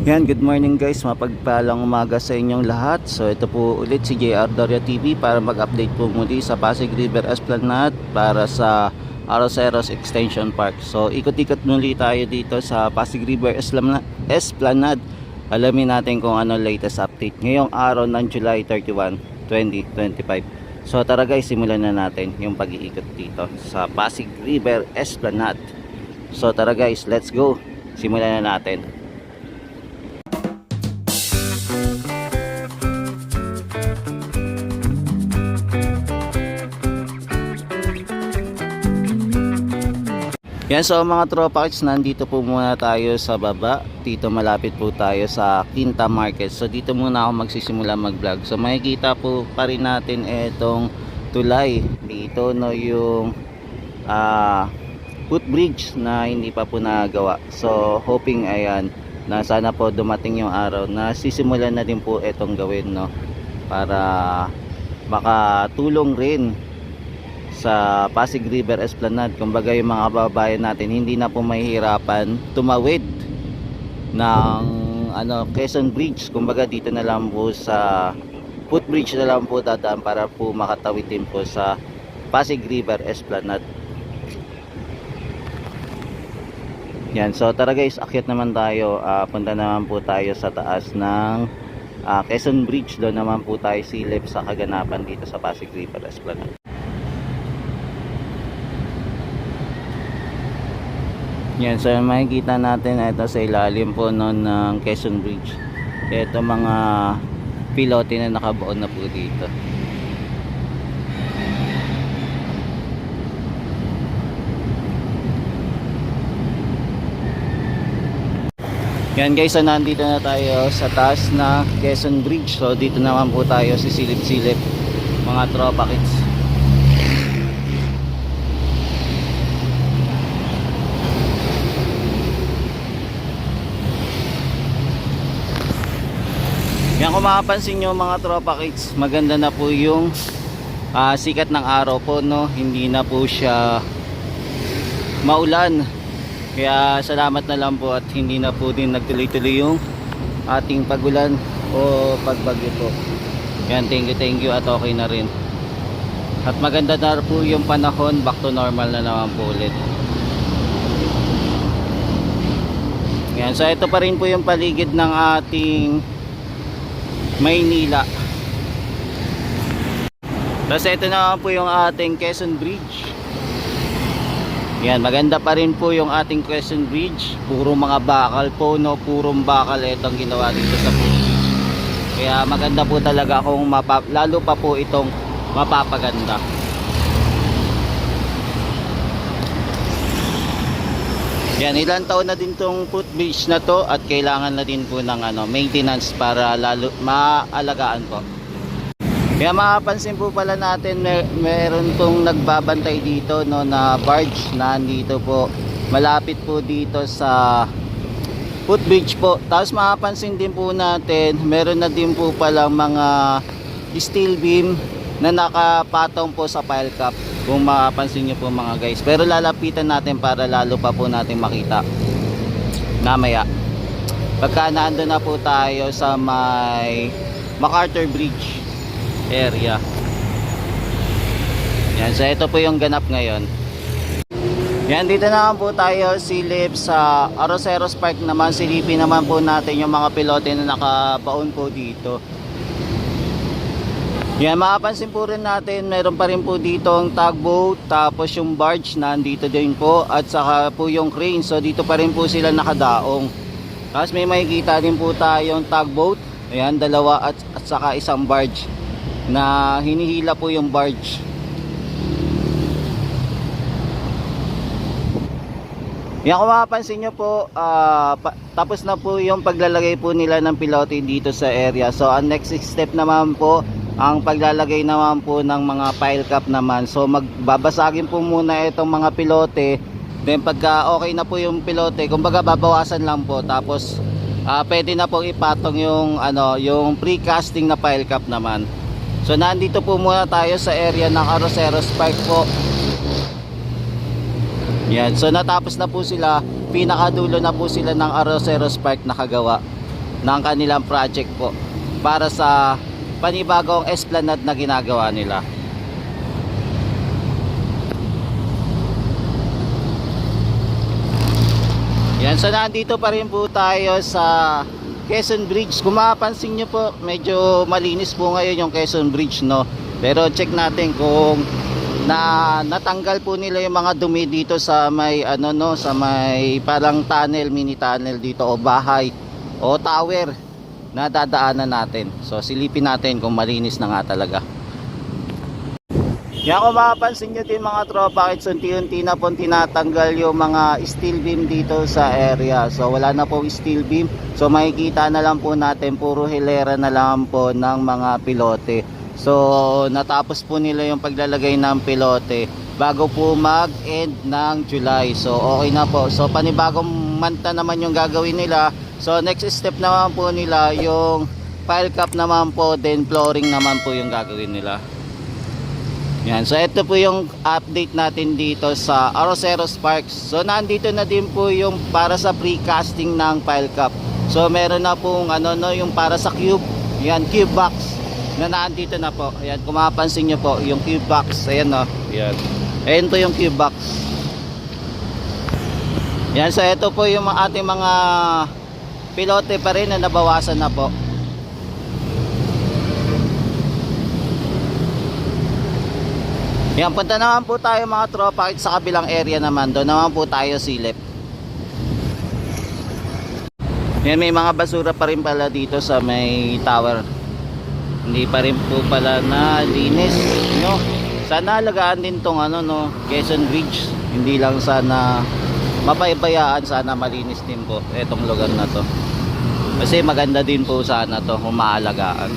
Yan, good morning guys, mapagpalang umaga sa inyong lahat. So ito po ulit si JR Doria TV para mag-update po muli sa Pasig River Esplanade para sa Arroceros Extension Park. So ikot-ikot muli tayo dito sa Pasig River Esplanade. Alamin natin kung ano latest update ngayong araw ng July 31, 2025. So tara guys, simulan na natin yung pag-iikot dito sa Pasig River Esplanade. So tara guys, let's go. Simulan na natin. Yan, so mga tropa kits, nandito po muna tayo sa baba. Dito malapit po tayo sa Quinta Market. So dito muna ako magsisimula mag-vlog. So makikita po pa rin natin itong tulay. Dito no yung footbridge na hindi pa po nagawa. So hoping ayan na sana po dumating yung araw na sisimulan na din po itong gawin, no, para makatulong rin sa Pasig River Esplanade. Kumbaga yung mga kababayan natin hindi na po mahihirapan tumawid ng Quezon Bridge. Kumbaga dito na lang po sa footbridge na lang po dadaan para po makatawid din po sa Pasig River Esplanade. Yan, so tara guys, akyat naman tayo. Punta naman po tayo sa taas ng Quezon Bridge. Doon naman po tayo silip sa kaganapan dito sa Pasig River Esplanade. Yan, so makikita natin ito sa ilalim po ng Quezon Bridge. Ito mga pilote na nakabuon na po dito. Yan guys, so nandito na tayo sa taas na Quezon Bridge. So dito naman po tayo sisilip-silip mga tropa kits. Yan, kung makapansin nyo mga tropa kids, maganda na po yung sikat ng araw po, no? Hindi na po siya maulan. Kaya salamat na lang po at hindi na po din nagtuloy-tuloy yung ating pagulan o pagbagyo po. Yan, thank you at okay na rin. At maganda na po yung panahon, back to normal na naman po ulit. Yan, so ito pa rin po yung paligid ng ating Maynila. Tapos ito na po yung ating Quezon Bridge. Yan, maganda pa rin po yung ating Quezon Bridge. Puro mga bakal po, no? Purong bakal itong ginawa dito sa bridge. Kaya maganda po talaga kung lalo pa po itong mapapaganda. Yan, ilang taon na din tong footbridge na to at kailangan na din po ng maintenance para lalo maalagaan po. Kaya mapapansin po pala natin meron pong nagbabantay dito, no, na barge na andito po malapit po dito sa footbridge po. Tapos mapapansin din po natin meron na din po pala mga steel beam na nakapatong po sa pile cap, kung mapapansin nyo po mga guys. Pero lalapitan natin para lalo pa po natin makita mamaya pagka naandun na po tayo sa may MacArthur Bridge area. Yan, so ito po yung ganap ngayon. Yan, dito naman po tayo silip sa Arroceros Park naman. Silipin naman po natin yung mga pilote na nakabaon po dito. Yan, mapapansin po rin natin meron pa rin po dito ang tugboat, tapos yung barge nandito din po, at saka po yung crane. So dito pa rin po sila nakadaong. Tapos may makikita din po tayong tugboat. Ayan, dalawa at saka isang barge na hinihila po yung barge. Yan, kung mapapansin nyo po, tapos na po yung paglalagay po nila ng pilote dito sa area. So ang next step naman po ang paglalagay naman po ng mga pile cap naman. So magbabasagin po muna itong mga pilote. Then pagka okay na po yung pilote, kumbaga babawasan lang po. Tapos pwede na po ipatong yung pre-casting na pile cap naman. So nandito po muna tayo sa area ng Arroceros Park po. Yan, so natapos na po sila, pinakadulo na po sila ng Arroceros Park nakagawa. ng kanilang project po para sa panibagong esplanade na ginagawa nila. Yan, so nandito pa rin po tayo sa Quezon Bridge. Kung mapapansin nyo po, medyo malinis po ngayon yung Quezon Bridge, no? Pero check natin kung natanggal po nila yung mga dumi dito sa may sa may parang tunnel, mini tunnel dito o bahay o tower na dadaanan natin. So silipin natin kung malinis na nga talaga. Yan, kung mapapansin nyo din mga tropa, kahit unti-unti na po tinatanggal yung mga steel beam dito sa area. So wala na po steel beam. So makikita na lang po natin puro hilera na lang po ng mga pilote. So natapos po nila yung paglalagay ng pilote bago po mag-end ng July. So okay na po. So panibagong month na naman yung gagawin nila. So next step naman po nila yung pile cap naman po, then flooring naman po yung gagawin nila. Yan, so ito po yung update natin dito sa Arroceros Parks. So nandito na din po yung para sa precasting ng pile cap. So meron na pong yung para sa cube. Yan, cube box na nandito na po. Ayan, kung mapapansin nyo po yung cube box. Ayan, no. Ayan. Ayan po yung cube box. Yan, so ito po yung ating mga pilote pa rin na nabawasan na po. Yan, punta naman po tayo mga tropa sa kabilang area naman. Doon naman po tayo silip. Yan, may mga basura pa rin pala dito sa may tower. Hindi pa rin po pala na linis, no? Sana alagaan din tong Quezon Bridge. Hindi lang sana mapaybayaan, sana malinis din po etong lugar na to. Kasi maganda din po sana to kung maalagaan.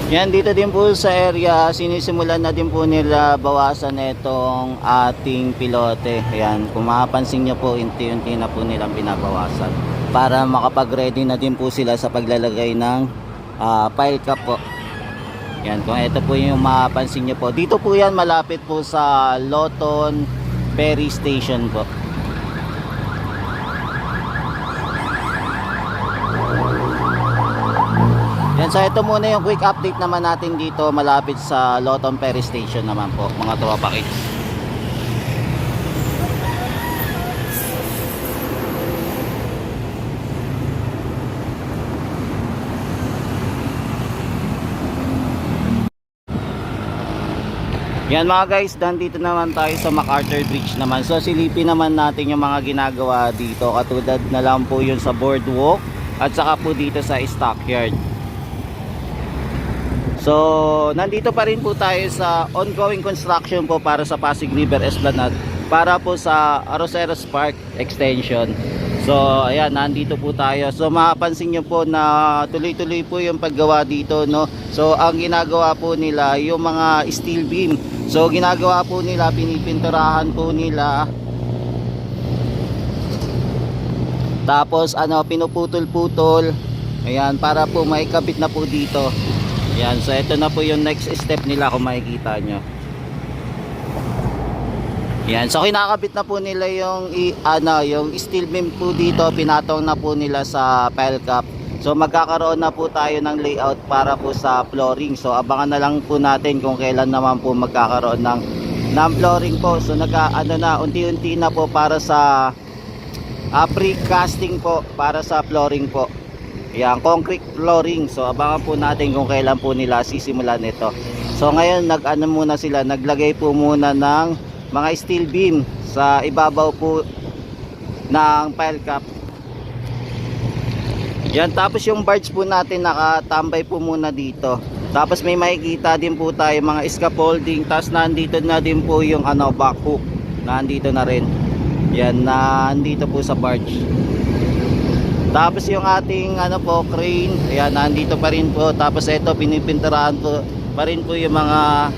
Yan, dito din po sa area sinisimulan na din po nila bawasan itong ating pilote. Ayan, kung mapapansin nyo po, unti-unti na po nilang binabawasan para makapag-ready na din po sila sa paglalagay ng pile cap po. Yan, kung ito po yung mapapansin nyo po, dito po yan malapit po sa Loton Ferry Station po. Yan, so ito muna yung quick update naman natin dito malapit sa Loton Ferry Station naman po mga tropa kids. Yan mga guys, dito naman tayo sa MacArthur Bridge naman. So silipin naman natin yung mga ginagawa dito, katulad na lang po yun sa boardwalk at saka po dito sa stockyard. So nandito pa rin po tayo sa ongoing construction po para sa Pasig River Esplanade para po sa Arroceros Park Extension. So ayan, nandito po tayo. So mapapansin nyo po na tuloy-tuloy po yung paggawa dito, no? So ang ginagawa po nila yung mga steel beam. So ginagawa po nila, pinipinturahan po nila. Tapos pinuputol-putol. Ayan, para po maikabit na po dito. Yan, so ito na po yung next step nila kung makikita nyo. Yan, so kinakabit na po nila yung yung steel beam po dito, pinatong na po nila sa pile cap. So magkakaroon na po tayo ng layout para po sa flooring. So abangan na lang po natin kung kailan naman po magkakaroon ng flooring po. So unti-unti na po para sa precasting po, para sa flooring po. Yan, concrete flooring. So abangan po natin kung kailan po nila sisimulan ito. So ngayon muna sila, naglagay po muna ng mga steel beam sa ibabaw po ng pile cap. Yan, tapos yung barge po natin nakatambay po muna dito. Tapos may makikita din po tayo mga scaffolding. Tapos nandito na din po yung back hook. Nandito na rin. Yan, nandito po sa barge. Tapos yung ating crane, ayan, nandito pa rin po. Tapos ito, pinipinturahan po pa rin po yung mga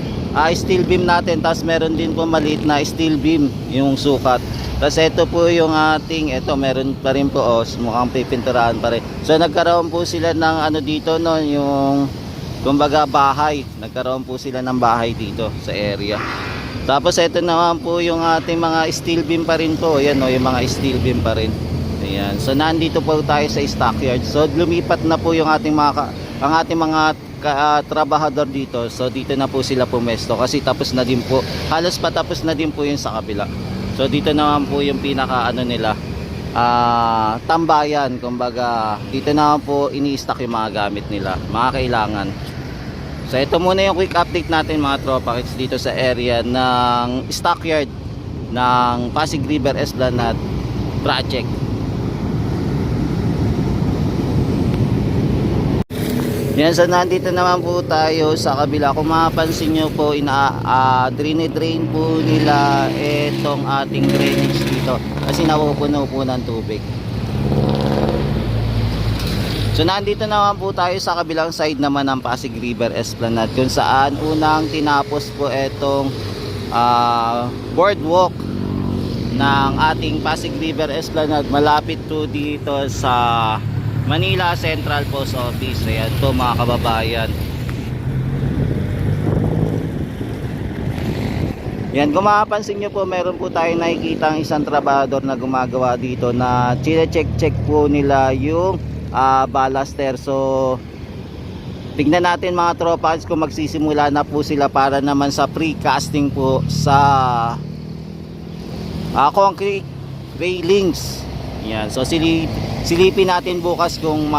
steel beam natin. Tapos meron din po maliit na steel beam yung sukat. Tapos ito po yung ito meron pa rin po, mukhang pipinturahan pa rin. So nagkaroon po sila ng dito, no, yung kumbaga bahay. Nagkaroon po sila ng bahay dito sa area. Tapos ito naman po yung ating mga steel beam pa rin po. Ayan o, yung mga steel beam pa rin. Ayan. So nandito po tayo sa stockyard. So lumipat na po yung ating mga trabahador dito. So dito na po sila pumesto kasi tapos na din po. Halos patapos na din po yung sa kabila. So dito naman po yung pinaka nila, tambayan. Kumbaga dito naman po ini-stock yung mga gamit nila, mga kailangan. So ito muna yung quick update natin mga tropa kits dito sa area ng stockyard ng Pasig River Esplanade project. Yan, so nandito naman po tayo sa kabila. Kung mapapansin nyo po, drain po nila itong ating drainage dito kasi napupuno po ng tubig. So nandito naman po tayo sa kabilang side naman ng Pasig River Esplanade kung saan unang tinapos po itong boardwalk ng ating Pasig River Esplanade malapit po dito sa Manila Central Post Office. Ayan po mga kababayan. Yan, kung mapapansin nyo po, meron po tayo nakikita ang isang trabahador na gumagawa dito na check po nila yung ballaster. So tignan natin mga tropa kung magsisimula na po sila para naman sa precasting po sa concrete railings. Yan, so silipin natin bukas kung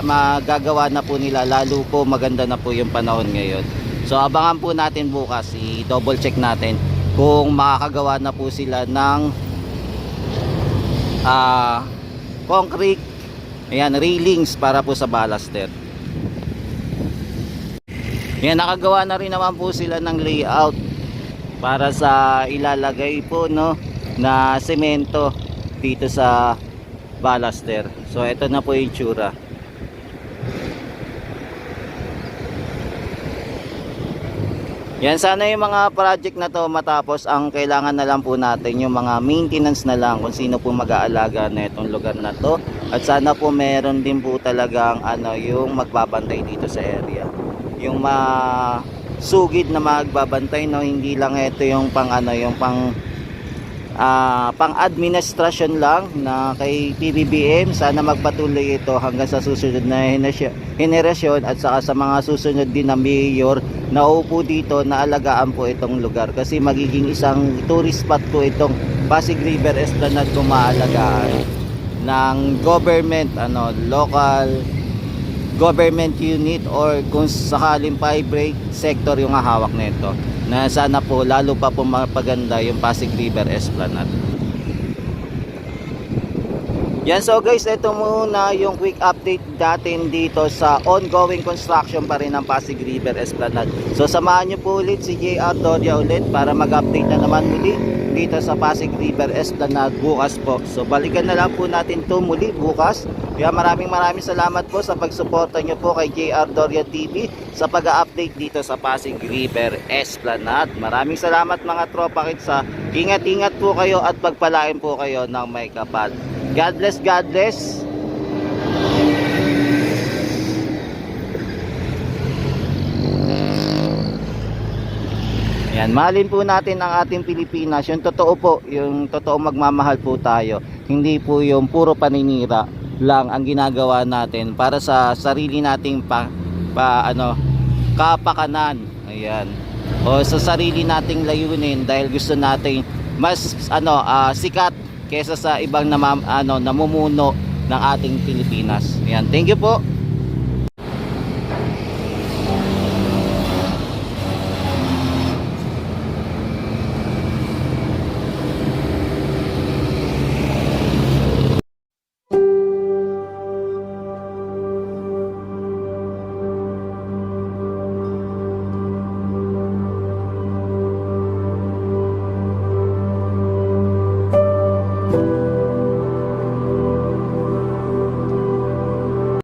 magagawa na po nila, lalo po maganda na po yung panahon ngayon. So abangan po natin bukas, i-double check natin kung makakagawa na po sila ng concrete, ayan, railings para po sa ballaster. Ayan, nakagawa na rin naman po sila ng layout para sa ilalagay po na semento dito sa ballaster. So ito na po yung itsura. Yan, sana yung mga project na to matapos. Ang kailangan na lang po natin yung mga maintenance na lang kung sino po mag-aalaga na itong lugar na to. At sana po meron din po talagang yung magbabantay dito sa area. Yung sugid na magbabantay, hindi lang ito yung pang-administrasyon lang na kay PBBM. Sana magpatuloy ito hanggang sa susunod na henerasyon at saka sa mga susunod din na mayor na upo dito na alagaan po itong lugar kasi magiging isang tourist spot po itong Pasig River Esplanade kung maalagaan ng government, local government unit or kung sakaling private sector yung hawak nito, na sana po lalo pa po mapaganda yung Pasig River Esplanade. Yan, so guys, ito muna yung quick update natin dito sa ongoing construction pa rin ng Pasig River Esplanade. So samahan nyo po ulit si JR Doria ulit para mag-update na naman muli dito sa Pasig River Esplanade bukas po. So balikan na lang po natin to muli bukas. Kaya maraming salamat po sa pagsuporta nyo po kay JR Doria TV sa pag-update dito sa Pasig River Esplanade. Maraming salamat mga tropa kits. Ingat-ingat po kayo at pagpalain po kayo ng may kapal. God bless, God bless. Yan, mahalin po natin ang ating Pilipinas. Yung totoo po, yung totoo magmamahal po tayo. Hindi po yung puro paninira lang ang ginagawa natin para sa sarili nating kapakanan. Ayan. O sa sarili nating layunin dahil gusto nating mas sikat kaysa sa ibang namumuno ng ating Pilipinas. Ayan, thank you po.